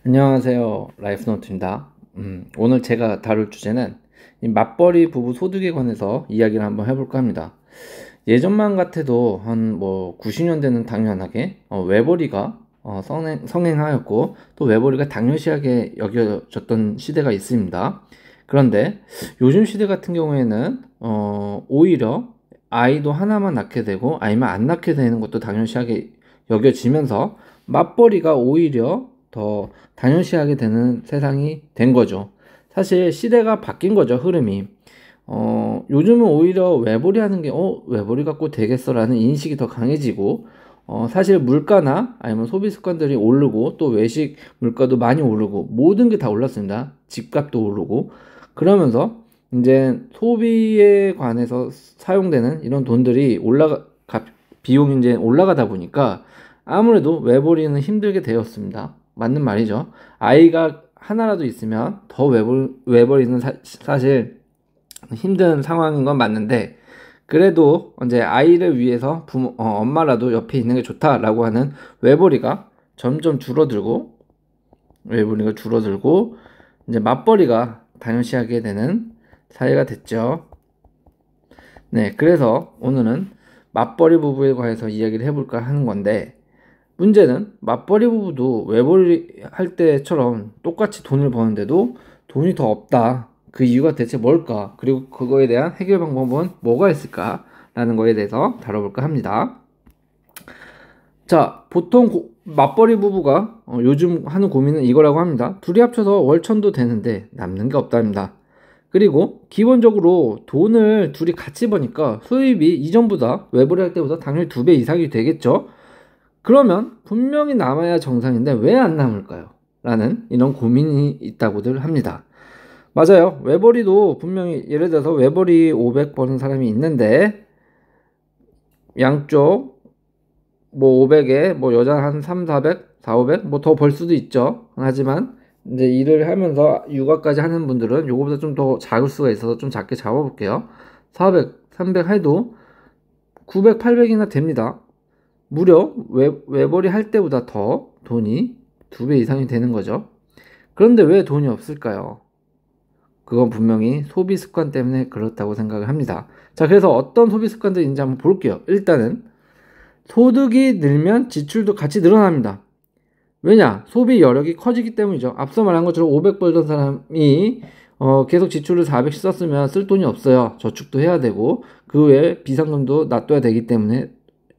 안녕하세요. 라이프노트입니다. 오늘 제가 다룰 주제는 이 맞벌이 부부 소득에 관해서 이야기를 한번 해볼까 합니다. 예전만 같아도 한 90년대는 당연하게 외벌이가 성행하였고 또 외벌이가 당연시하게 여겨졌던 시대가 있습니다. 그런데 요즘 시대 같은 경우에는 오히려 아이도 하나만 낳게 되고 아니면 안 낳게 되는 것도 당연시하게 여겨지면서 맞벌이가 오히려 더 당연시하게 되는 세상이 된 거죠. 사실 시대가 바뀐 거죠, 흐름이. 요즘은 오히려 외벌이 하는 게, 외벌이 갖고 되겠어라는 인식이 더 강해지고, 사실 물가나 아니면 소비 습관들이 오르고, 또 외식 물가도 많이 오르고, 모든 게 다 올랐습니다. 집값도 오르고, 그러면서 이제 소비에 관해서 사용되는 이런 돈들이 비용이 이제 올라가다 보니까 아무래도 외벌이는 힘들게 되었습니다. 맞는 말이죠. 아이가 하나라도 있으면 더 외벌이는 사실 힘든 상황인 건 맞는데, 그래도 이제 아이를 위해서 엄마라도 옆에 있는 게 좋다라고 하는 외벌이가 점점 줄어들고, 이제 맞벌이가 당연시하게 되는 사회가 됐죠. 네, 그래서 오늘은 맞벌이 부부에 관해서 이야기를 해볼까 하는 건데, 문제는 맞벌이 부부도 외벌이 할 때처럼 똑같이 돈을 버는데도 돈이 더 없다. 그 이유가 대체 뭘까? 그리고 그거에 대한 해결 방법은 뭐가 있을까? 라는 거에 대해서 다뤄볼까 합니다. 자, 보통 맞벌이 부부가 요즘 하는 고민은 이거라고 합니다. 둘이 합쳐서 월천도 되는데 남는 게 없답니다. 그리고 기본적으로 돈을 둘이 같이 버니까 수입이 이전보다 외벌이 할 때보다 당연히 2배 이상이 되겠죠. 그러면 분명히 남아야 정상인데 왜 안 남을까요? 라는 이런 고민이 있다고들 합니다. 맞아요. 외벌이도 분명히 예를 들어서 외벌이 500 버는 사람이 있는데 양쪽 500에 여자 한 3, 400, 4, 500 더 벌 수도 있죠. 하지만 이제 일을 하면서 육아까지 하는 분들은 요거보다 좀 더 작을 수가 있어서 좀 작게 잡아볼게요. 400, 300 해도 900, 800이나 됩니다. 무려 외벌이 할 때보다 더 돈이 2배 이상이 되는 거죠. 그런데 왜 돈이 없을까요? 그건 분명히 소비 습관 때문에 그렇다고 생각을 합니다. 자, 그래서 어떤 소비 습관들이 있는지 한번 볼게요. 일단은 소득이 늘면 지출도 같이 늘어납니다. 왜냐? 소비 여력이 커지기 때문이죠. 앞서 말한 것처럼 500 벌던 사람이 계속 지출을 400씩 썼으면 쓸 돈이 없어요. 저축도 해야 되고 그 외에 비상금도 놔둬야 되기 때문에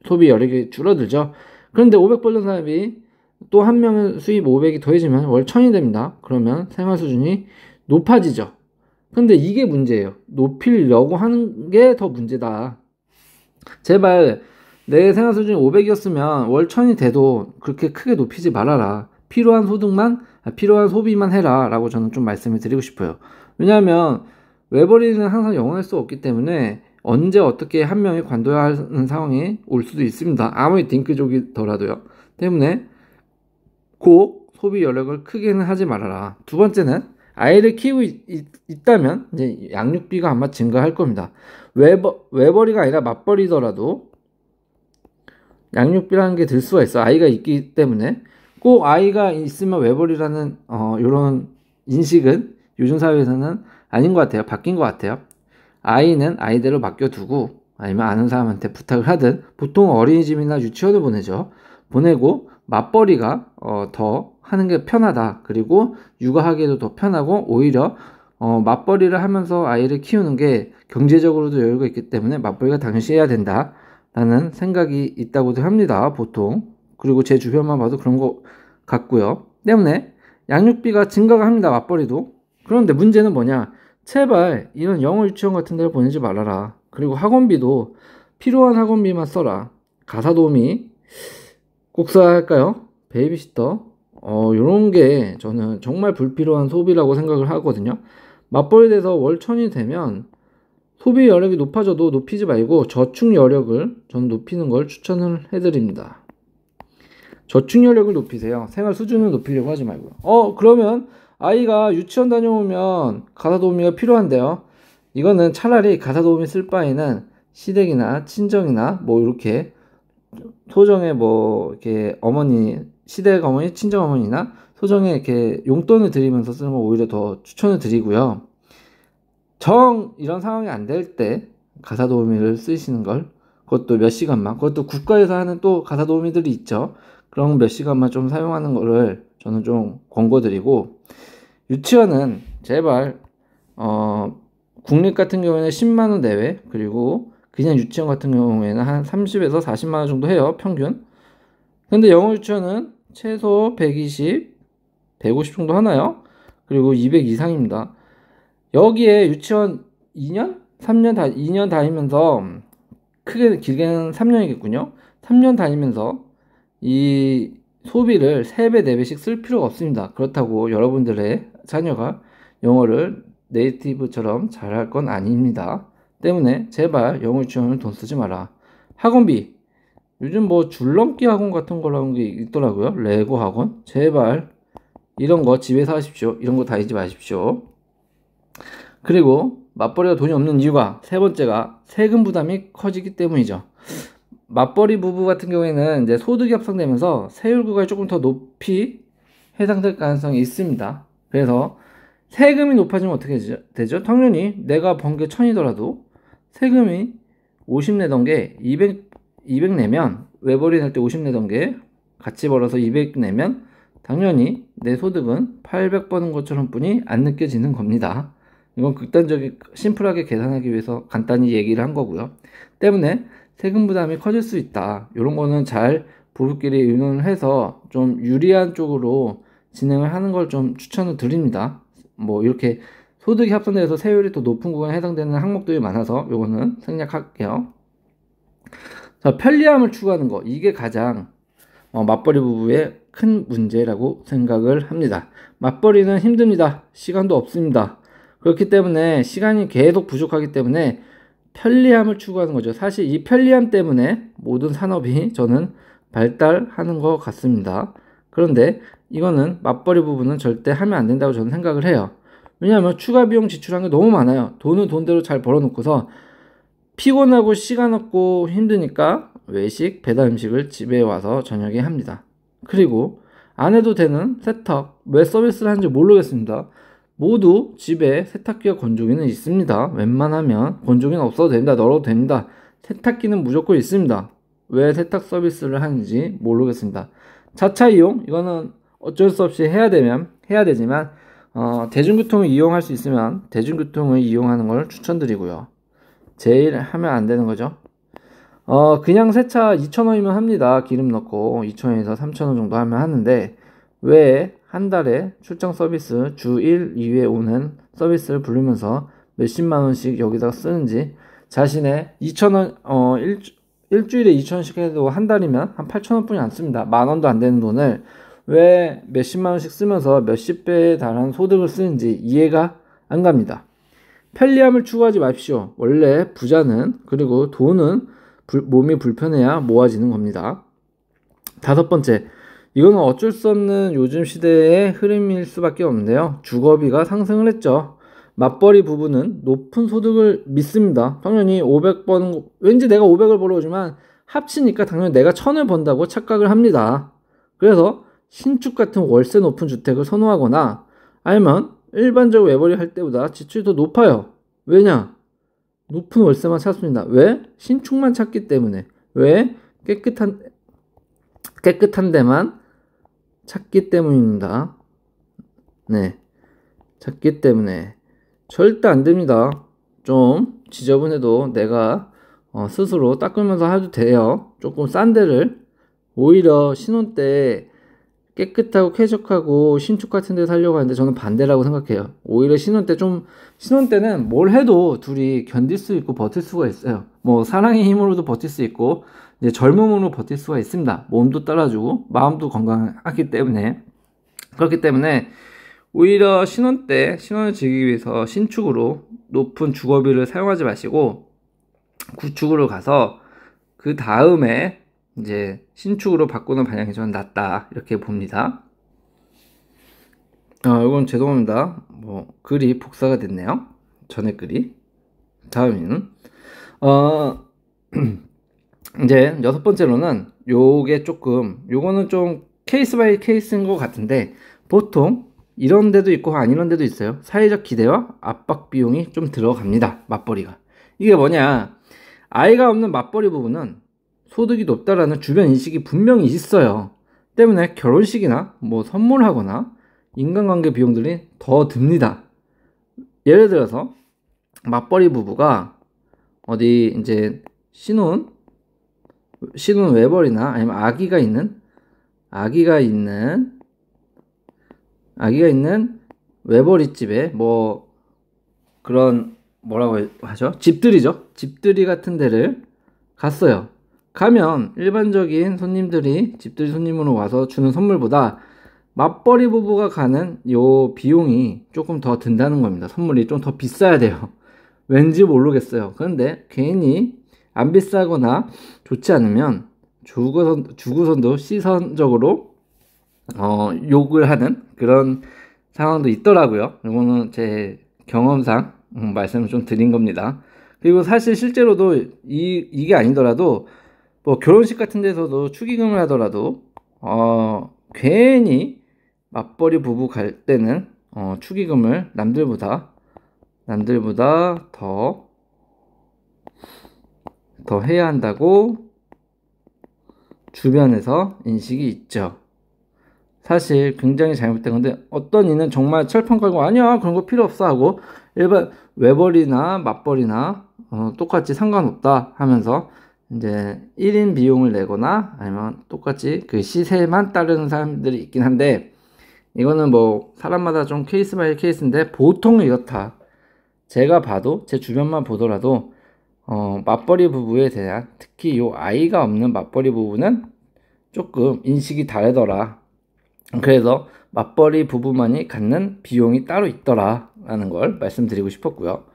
소비 여력이 줄어들죠. 그런데 500 벌던 사람이 또 한 명의 수입 500이 더해지면 월 1000이 됩니다. 그러면 생활 수준이 높아지죠. 근데 이게 문제예요. 높이려고 하는 게 더 문제다. 제발 내 생활 수준이 500이었으면 월 1000이 돼도 그렇게 크게 높이지 말아라. 필요한 소비만 해라. 라고 저는 좀 말씀을 드리고 싶어요. 왜냐하면 외벌이는 항상 영원할 수 없기 때문에 언제 어떻게 한 명이 관둬야 하는 상황이 올 수도 있습니다. 아무리 딩크족이더라도요. 때문에 꼭 소비 여력을 크게는 하지 말아라. 두 번째는 아이를 키우고 있다면 이제 양육비가 아마 증가할 겁니다. 외벌이가 아니라 맞벌이더라도 양육비라는 게 들 수가 있어. 아이가 있기 때문에 꼭 아이가 있으면 외벌이라는 이런 인식은 요즘 사회에서는 아닌 것 같아요. 바뀐 것 같아요. 아이는 아이대로 맡겨두고 아니면 아는 사람한테 부탁을 하든 보통 어린이집이나 유치원을 보내고 맞벌이가 더 하는 게 편하다. 그리고 육아하기에도 더 편하고 오히려 맞벌이를 하면서 아이를 키우는 게 경제적으로도 여유가 있기 때문에 맞벌이가 당연시 해야 된다. 라는 생각이 있다고도 합니다. 보통. 그리고 제 주변만 봐도 그런 것 같고요. 때문에 양육비가 증가가 합니다. 맞벌이도. 그런데 문제는 뭐냐? 제발 이런 영어 유치원 같은 데를 보내지 말아라. 그리고 학원비도 필요한 학원비만 써라. 가사 도우미 꼭 써야 할까요? 베이비시터 요런 게 저는 정말 불필요한 소비라고 생각을 하거든요. 맞벌이 돼서 월 1000이 되면 소비 여력이 높아져도 높이지 말고 저축 여력을 저는 높이는 걸 추천을 해드립니다. 저축 여력을 높이세요. 생활 수준을 높이려고 하지 말고요. 그러면 아이가 유치원 다녀오면 가사 도우미가 필요한데요. 이거는 차라리 가사 도우미 쓸 바에는 시댁이나 친정이나 이렇게 소정의 이렇게 어머니, 시댁 어머니, 친정 어머니나 소정의 이렇게 용돈을 드리면서 쓰는 걸 오히려 더 추천을 드리고요. 이런 상황이 안 될 때 가사 도우미를 쓰시는 걸, 그것도 몇 시간만, 그것도 국가에서 하는 또 가사 도우미들이 있죠. 그런 몇 시간만 좀 사용하는 거를 저는 좀 권고드리고, 유치원은 제발 국립 같은 경우에는 10만원 내외, 그리고 그냥 유치원 같은 경우에는 한 30에서 40만원 정도 해요, 평균. 근데 영어 유치원은 최소 120, 150 정도 하나요? 그리고 200 이상입니다. 여기에 유치원 2년? 2년 다니면서, 크게 길게는 3년이겠군요. 3년 다니면서 이 소비를 3배, 4배씩 쓸 필요가 없습니다. 그렇다고 여러분들의 자녀가 영어를 네이티브처럼 잘할 건 아닙니다. 때문에 제발 영어 유치원을 돈 쓰지 마라. 학원비, 요즘 뭐 줄넘기 학원 같은 거라는 게 있더라고요. 레고 학원. 제발 이런 거 집에서 하십시오. 이런 거 다니지 마십시오. 그리고 맞벌이가 돈이 없는 이유가, 세 번째가 세금 부담이 커지기 때문이죠. 맞벌이 부부 같은 경우에는 이제 소득이 합산되면서 세율구가 조금 더 높이 해당될 가능성이 있습니다. 그래서 세금이 높아지면 어떻게 되죠? 당연히 내가 번 게 1000이더라도 세금이 50 내던 게 200 내면, 외벌이 낼 때 50 내던 게 같이 벌어서 200 내면 당연히 내 소득은 800 버는 것처럼 뿐이 안 느껴지는 겁니다. 이건 극단적인, 심플하게 계산하기 위해서 간단히 얘기를 한 거고요. 때문에 세금 부담이 커질 수 있다. 이런 거는 잘 부부끼리 의논을 해서 좀 유리한 쪽으로 진행을 하는 걸 좀 추천을 드립니다. 뭐 이렇게 소득이 합산돼서 세율이 더 높은 구간에 해당되는 항목들이 많아서 요거는 생략할게요. 자, 편리함을 추구하는 거, 이게 가장 맞벌이 부부의 큰 문제라고 생각을 합니다. 맞벌이는 힘듭니다. 시간도 없습니다. 그렇기 때문에 시간이 계속 부족하기 때문에 편리함을 추구하는 거죠. 사실 이 편리함 때문에 모든 산업이 저는 발달하는 것 같습니다. 그런데 이거는 맞벌이 부부는 절대 하면 안 된다고 저는 생각을 해요. 왜냐하면 추가 비용 지출하는 게 너무 많아요. 돈은 돈대로 잘 벌어놓고서 피곤하고 시간 없고 힘드니까 외식, 배달 음식을 집에 와서 저녁에 합니다. 그리고 안 해도 되는 세탁, 왜 서비스를 하는지 모르겠습니다. 모두 집에 세탁기와 건조기는 있습니다. 웬만하면 건조기는 없어도 됩니다. 널어도 됩니다. 세탁기는 무조건 있습니다. 왜 세탁 서비스를 하는지 모르겠습니다. 자차 이용, 이거는 어쩔 수 없이 해야 되지만 대중교통을 이용할 수 있으면 대중교통을 이용하는 걸 추천드리고요. 제일 하면 안 되는 거죠. 그냥 세차 2,000원이면 합니다. 기름 넣고 2,000원에서 3,000원 정도 하면 하는데, 왜 한 달에 출장 서비스 주 1, 2회 오는 서비스를 부르면서 몇십만 원씩 여기다가 쓰는지, 자신의 2,000원, 일주일에 2,000원씩 해도 한 달이면 한 8,000원 뿐이 안 씁니다. 만 원도 안 되는 돈을 왜 몇십만 원씩 쓰면서 몇십 배에 달하는 소득을 쓰는지 이해가 안 갑니다. 편리함을 추구하지 마십시오. 원래 부자는, 그리고 돈은 몸이 불편해야 모아지는 겁니다. 다섯 번째, 이거는 어쩔 수 없는 요즘 시대의 흐름일 수밖에 없는데요. 주거비가 상승을 했죠. 맞벌이 부부는 높은 소득을 믿습니다. 당연히 500 버는 거, 왠지 내가 500을 벌어오지만 합치니까 당연히 내가 1000을 번다고 착각을 합니다. 그래서 신축 같은 월세 높은 주택을 선호하거나, 아니면 일반적으로 외벌이 할 때보다 지출이 더 높아요. 왜냐? 높은 월세만 찾습니다. 왜? 신축만 찾기 때문에. 왜? 깨끗한 데만 찾기 때문입니다. 네. 찾기 때문에. 절대 안 됩니다. 좀 지저분해도 내가 스스로 닦으면서 해도 돼요. 조금 싼 데를, 오히려 신혼 때 깨끗하고 쾌적하고 신축 같은 데 살려고 하는데 저는 반대라고 생각해요. 오히려 신혼 때는 뭘 해도 둘이 견딜 수 있고 버틸 수가 있어요. 뭐 사랑의 힘으로도 버틸 수 있고, 이제 젊음으로 버틸 수가 있습니다. 몸도 따라주고 마음도 건강하기 때문에. 그렇기 때문에 오히려 신혼 때 신혼을 즐기기 위해서 신축으로 높은 주거비를 사용하지 마시고 구축으로 가서 그 다음에 이제 신축으로 바꾸는 방향이 저는 낫다, 이렇게 봅니다. 이건 죄송합니다. 뭐 글이 복사가 됐네요. 전에 글이. 다음에는 이제 여섯 번째로는 요거는 좀 케이스 바이 케이스인 것 같은데, 보통 이런 데도 있고 아니런 데도 있어요. 사회적 기대와 압박 비용이 좀 들어갑니다. 맞벌이가. 이게 뭐냐? 아이가 없는 맞벌이 부부는 소득이 높다라는 주변 인식이 분명히 있어요. 때문에 결혼식이나 뭐 선물하거나 인간관계 비용들이 더 듭니다. 예를 들어서 맞벌이 부부가 어디 이제 신혼 외벌이나 아니면 아기가 있는 외벌이 집에 뭐 그런 뭐라고 하죠? 집들이 같은 데를 갔어요. 가면 일반적인 집들이 손님으로 와서 주는 선물보다 맞벌이 부부가 가는 요 비용이 조금 더 든다는 겁니다. 선물이 좀 더 비싸야 돼요. 왠지 모르겠어요. 그런데 괜히 안 비싸거나 좋지 않으면 주구선도 시선적으로 욕을 하는 그런 상황도 있더라고요. 이거는 제 경험상 말씀을 좀 드린 겁니다. 그리고 사실 실제로도 이게 아니더라도 뭐 결혼식 같은 데서도 축의금을 하더라도 괜히 맞벌이 부부 갈 때는 축의금을 남들보다 더 해야 한다고 주변에서 인식이 있죠. 사실 굉장히 잘못된 건데 어떤 이는 정말 철판 걸고 아니야 그런 거 필요 없어 하고 일반 외벌이나 맞벌이나 똑같이 상관없다 하면서 이제 1인 비용을 내거나 아니면 똑같이 그 시세만 따르는 사람들이 있긴 한데 이거는 뭐 사람마다 좀 케이스 바이 케이스인데 보통은 이렇다. 제가 봐도 제 주변만 보더라도 맞벌이 부부에 대한 특히 요 아이가 없는 맞벌이 부부는 조금 인식이 다르더라. 그래서 맞벌이 부부만이 갖는 비용이 따로 있더라 라는 걸 말씀드리고 싶었고요.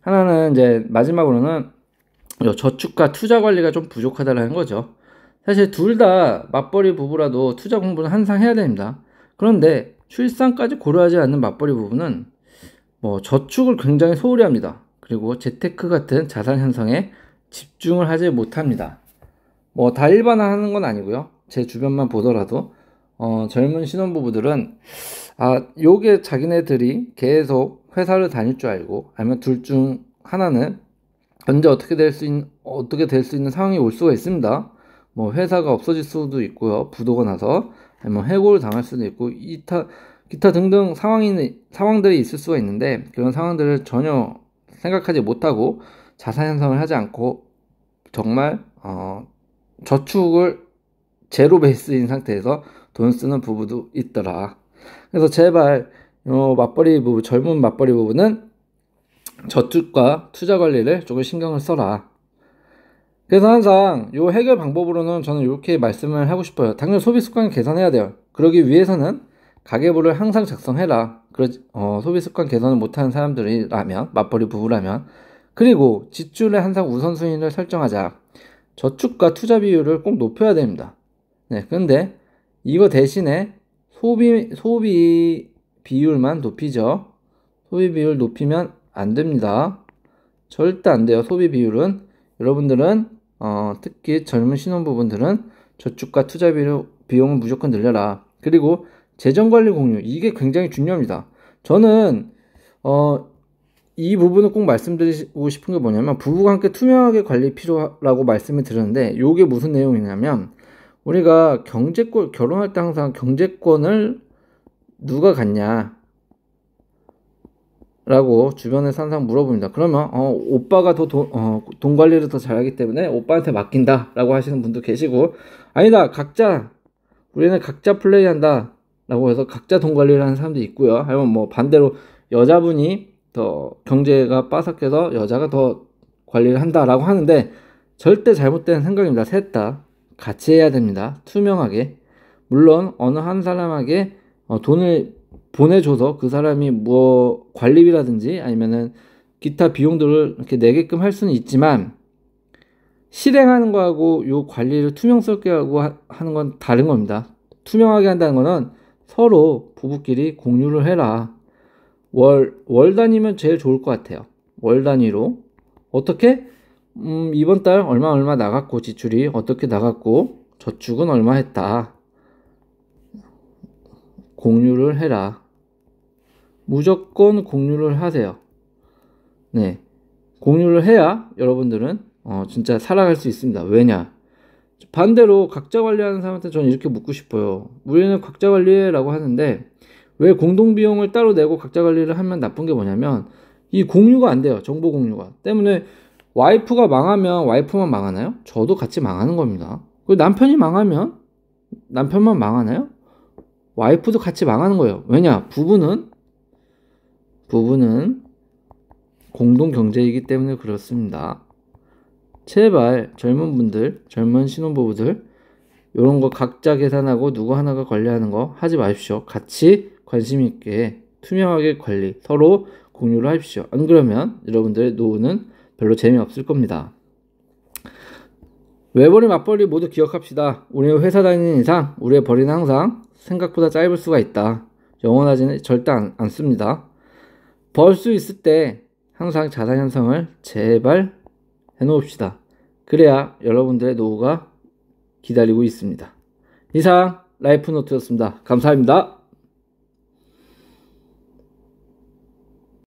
하나는 이제 마지막으로는 저축과 투자 관리가 좀 부족하다라는 거죠. 사실 둘 다 맞벌이 부부라도 투자 공부는 항상 해야 됩니다. 그런데 출산까지 고려하지 않는 맞벌이 부부는 뭐 저축을 굉장히 소홀히 합니다. 그리고 재테크 같은 자산 형성에 집중을 하지 못합니다. 뭐 다 일반화하는 건 아니고요. 제 주변만 보더라도 젊은 신혼부부들은 요게 자기네들이 계속 회사를 다닐 줄 알고 아니면 둘 중 하나는 언제 어떻게 될 수 있는 상황이 올 수가 있습니다. 뭐 회사가 없어질 수도 있고요. 부도가 나서 아니면 해고를 당할 수도 있고 기타 등등 상황들이 있을 수가 있는데 그런 상황들을 전혀 생각하지 못하고 자산 형성을 하지 않고 정말 저축을 제로 베이스인 상태에서 돈 쓰는 부부도 있더라. 그래서 제발 젊은 맞벌이 부부는 저축과 투자 관리를 조금 신경을 써라. 그래서 항상 요 해결 방법으로는 저는 이렇게 말씀을 하고 싶어요. 당연히 소비 습관을 개선해야 돼요. 그러기 위해서는 가계부를 항상 작성해라. 소비 습관 개선을 못하는 사람들이라면, 맞벌이 부부라면. 그리고 지출에 항상 우선순위를 설정하자. 저축과 투자 비율을 꼭 높여야 됩니다. 네, 근데 이거 대신에 소비 비율만 높이죠. 소비 비율 높이면 안 됩니다. 절대 안 돼요. 소비 비율은. 여러분들은 특히 젊은 신혼부부들은 저축과 투자 비용을 무조건 늘려라. 그리고 재정관리 공유, 이게 굉장히 중요합니다. 저는 이 부분을 꼭 말씀드리고 싶은 게 뭐냐면 부부가 함께 투명하게 관리 필요라고 말씀을 드렸는데 이게 무슨 내용이냐면 우리가 결혼할 때 항상 경제권을 누가 갖냐 라고 주변에서 항상 물어봅니다. 그러면 오빠가 더 돈 관리를 더 잘하기 때문에 오빠한테 맡긴다 라고 하시는 분도 계시고 아니다 우리는 각자 플레이한다 라고 해서 각자 돈 관리를 하는 사람도 있고요. 아니면 뭐 반대로 여자분이 더 경제가 빠삭해서 여자가 더 관리를 한다 라고 하는데 절대 잘못된 생각입니다. 셋 다 같이 해야 됩니다. 투명하게. 물론 어느 한 사람에게 돈을 보내줘서 그 사람이 뭐 관리비라든지 아니면은 기타 비용들을 이렇게 내게끔 할 수는 있지만 실행하는 거하고 요 관리를 투명스럽게 하고 하는 건 다른 겁니다. 투명하게 한다는 거는 서로 부부끼리 공유를 해라. 월 단위면 제일 좋을 것 같아요. 월 단위로 어떻게 이번 달 얼마 나갔고 지출이 어떻게 나갔고 저축은 얼마 했다. 공유를 해라. 무조건 공유를 하세요. 네. 공유를 해야 여러분들은 진짜 살아갈 수 있습니다. 왜냐? 반대로 각자 관리하는 사람한테 저는 이렇게 묻고 싶어요. 우리는 각자 관리라고 하는데 왜 공동비용을 따로 내고 각자 관리를 하면 나쁜 게 뭐냐면 이 공유가 안 돼요. 정보 공유가. 때문에 와이프가 망하면 와이프만 망하나요? 저도 같이 망하는 겁니다. 그리고 남편이 망하면 남편만 망하나요? 와이프도 같이 망하는 거예요. 왜냐? 부부는 공동 경제이기 때문에 그렇습니다. 제발 젊은 분들, 젊은 신혼부부들 이런 거 각자 계산하고 누구 하나가 관리하는 거 하지 마십시오. 같이 관심 있게 투명하게 관리, 서로 공유를 하십시오. 안 그러면 여러분들의 노후는 별로 재미없을 겁니다. 외벌이 맞벌이 모두 기억합시다. 우리는 회사 다니는 이상 우리의 벌이는 항상 생각보다 짧을 수가 있다. 영원하지는 절대 않습니다. 벌 수 있을 때 항상 자산 형성을 제발 해놓읍시다. 그래야 여러분들의 노후가 기다리고 있습니다. 이상 라이프노트였습니다. 감사합니다.